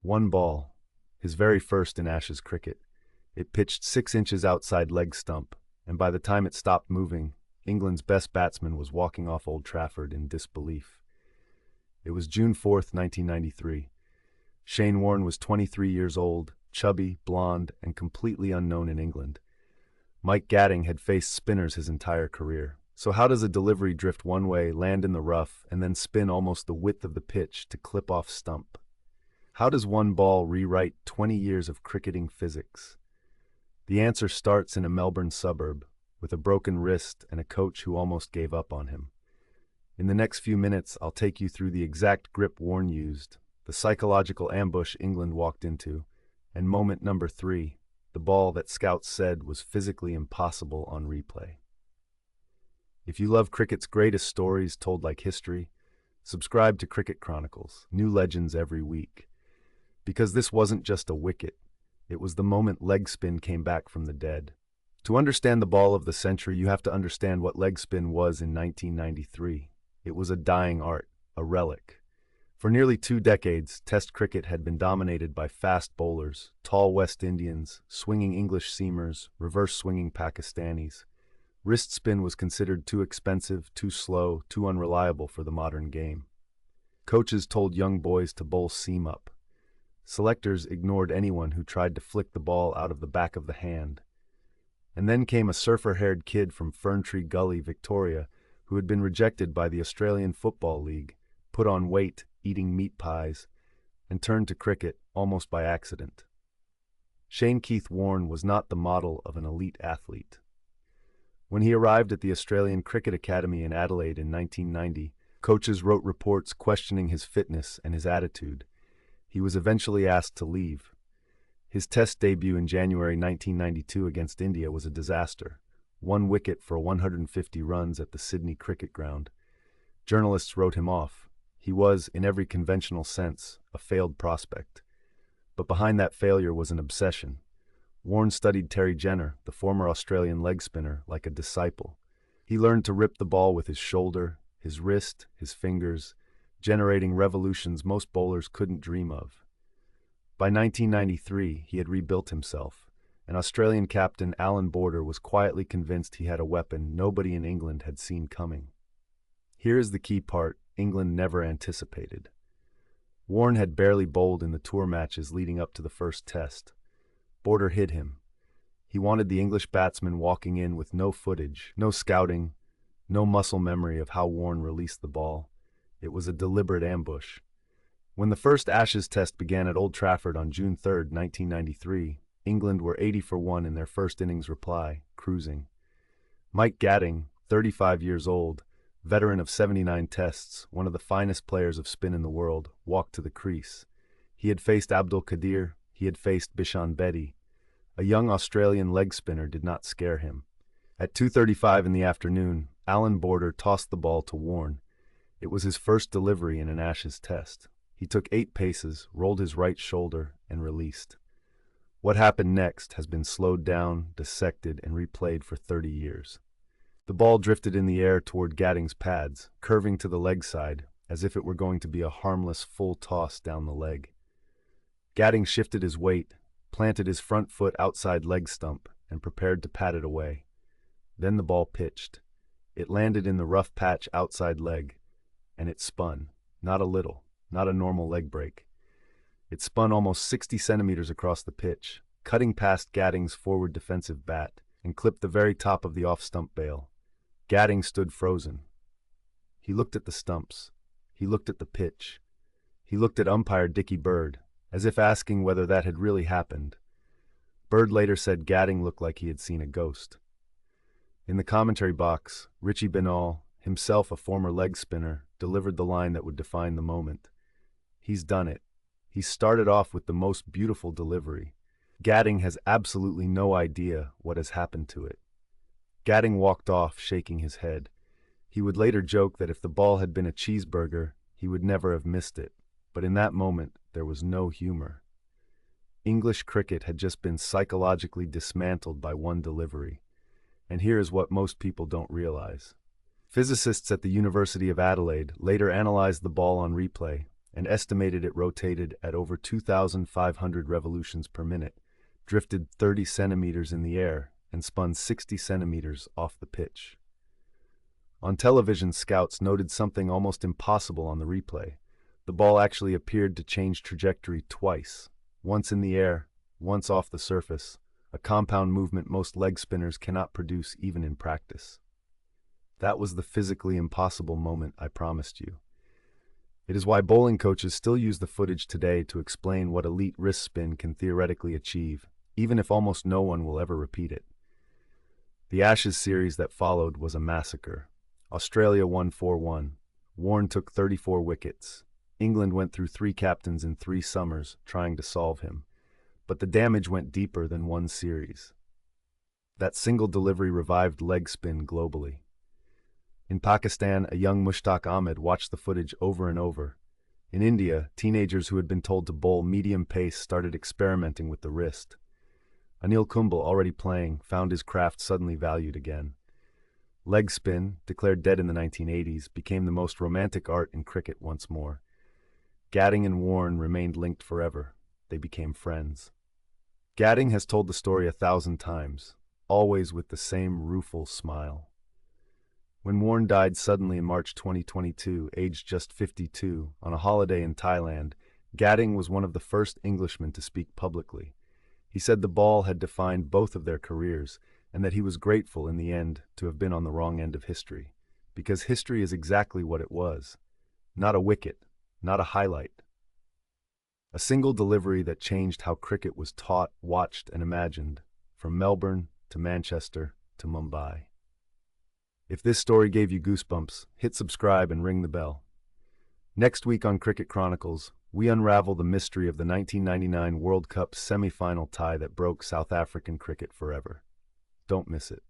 One ball, his very first in Ashes cricket. It pitched 6 inches outside leg stump, and by the time it stopped moving, England's best batsman was walking off Old Trafford in disbelief. It was June 4th, 1993. Shane Warne was 23 years old, chubby, blonde, and completely unknown in England. Mike Gatting had faced spinners his entire career. So how does a delivery drift one way, land in the rough, and then spin almost the width of the pitch to clip off stump? How does one ball rewrite 20 years of cricketing physics? The answer starts in a Melbourne suburb, with a broken wrist and a coach who almost gave up on him. In the next few minutes, I'll take you through the exact grip Warne used, the psychological ambush England walked into, and moment number 3, the ball that scouts said was physically impossible on replay. If you love cricket's greatest stories told like history, subscribe to Cricket Chronicles, new legends every week. Because this wasn't just a wicket, it was the moment leg spin came back from the dead. To understand the ball of the century, you have to understand what leg spin was in 1993. It was a dying art, a relic. For nearly 2 decades, Test cricket had been dominated by fast bowlers, tall West Indians, swinging English seamers, reverse-swinging Pakistanis. Wrist spin was considered too expensive, too slow, too unreliable for the modern game. Coaches told young boys to bowl seam up. Selectors ignored anyone who tried to flick the ball out of the back of the hand. And then came a surfer-haired kid from Ferntree Gully, Victoria, who had been rejected by the Australian Football League, put on weight, eating meat pies, and turned to cricket almost by accident. Shane Keith Warne was not the model of an elite athlete. When he arrived at the Australian Cricket Academy in Adelaide in 1990, coaches wrote reports questioning his fitness and his attitude. He was eventually asked to leave. His Test debut in January 1992 against India was a disaster. 1 wicket for 150 runs at the Sydney Cricket Ground. Journalists wrote him off. He was, in every conventional sense, a failed prospect. But behind that failure was an obsession. Warne studied Terry Jenner, the former Australian leg spinner, like a disciple. He learned to rip the ball with his shoulder, his wrist, his fingers, generating revolutions most bowlers couldn't dream of. By 1993, he had rebuilt himself, and Australian captain Alan Border was quietly convinced he had a weapon nobody in England had seen coming. Here is the key part England never anticipated. Warne had barely bowled in the tour matches leading up to the first Test. Border hid him. He wanted the English batsman walking in with no footage, no scouting, no muscle memory of how Warne released the ball. It was a deliberate ambush. When the first Ashes Test began at Old Trafford on June 3rd, 1993, England were 80 for 1 in their first innings reply, cruising. Mike Gatting, 35 years old, veteran of 79 Tests, one of the finest players of spin in the world, walked to the crease. He had faced Abdul Qadir, he had faced Bishan Bedi. A young Australian leg spinner did not scare him. At 2:35 in the afternoon, Alan Border tossed the ball to Warne. It was his first delivery in an Ashes Test. He took 8 paces, rolled his right shoulder, and released. What happened next has been slowed down, dissected, and replayed for 30 years. The ball drifted in the air toward Gatting's pads, curving to the leg side, as if it were going to be a harmless full toss down the leg. Gatting shifted his weight, planted his front foot outside leg stump, and prepared to pat it away. Then the ball pitched. It landed in the rough patch outside leg, and it spun, not a little, not a normal leg break. It spun almost 60 centimeters across the pitch, cutting past Gatting's forward defensive bat, and clipped the very top of the off-stump bail. Gatting stood frozen. He looked at the stumps. He looked at the pitch. He looked at umpire Dickie Bird, as if asking whether that had really happened. Bird later said Gatting looked like he had seen a ghost. In the commentary box, Richie Benall, himself a former leg spinner, delivered the line that would define the moment. He's done it. He started off with the most beautiful delivery. Gatting has absolutely no idea what has happened to it. Gatting walked off, shaking his head. He would later joke that if the ball had been a cheeseburger, he would never have missed it. But in that moment, there was no humor. English cricket had just been psychologically dismantled by one delivery. And here is what most people don't realize. Physicists at the University of Adelaide later analyzed the ball on replay and estimated it rotated at over 2,500 revolutions per minute, drifted 30 centimeters in the air, and spun 60 centimeters off the pitch. On television, scouts noted something almost impossible on the replay. The ball actually appeared to change trajectory twice, once in the air, once off the surface, a compound movement most leg spinners cannot produce even in practice. That was the physically impossible moment I promised you. It is why bowling coaches still use the footage today to explain what elite wrist spin can theoretically achieve, even if almost no one will ever repeat it. The Ashes series that followed was a massacre. Australia won 4-1. Warne took 34 wickets. England went through 3 captains in 3 summers trying to solve him. But the damage went deeper than one series. That single delivery revived leg spin globally. In Pakistan, a young Mushtaq Ahmed watched the footage over and over. In India, teenagers who had been told to bowl medium pace started experimenting with the wrist. Anil Kumble, already playing, found his craft suddenly valued again. Leg spin, declared dead in the 1980s, became the most romantic art in cricket once more. Gatting and Warne remained linked forever. They became friends. Gatting has told the story 1,000 times, always with the same rueful smile. When Warne died suddenly in March 2022, aged just 52, on a holiday in Thailand, Gatting was one of the first Englishmen to speak publicly. He said the ball had defined both of their careers, and that he was grateful in the end to have been on the wrong end of history, because history is exactly what it was. Not a wicket, not a highlight. A single delivery that changed how cricket was taught, watched, and imagined, from Melbourne to Manchester to Mumbai. If this story gave you goosebumps, hit subscribe and ring the bell. Next week on Cricket Chronicles, we unravel the mystery of the 1999 World Cup semi-final tie that broke South African cricket forever. Don't miss it.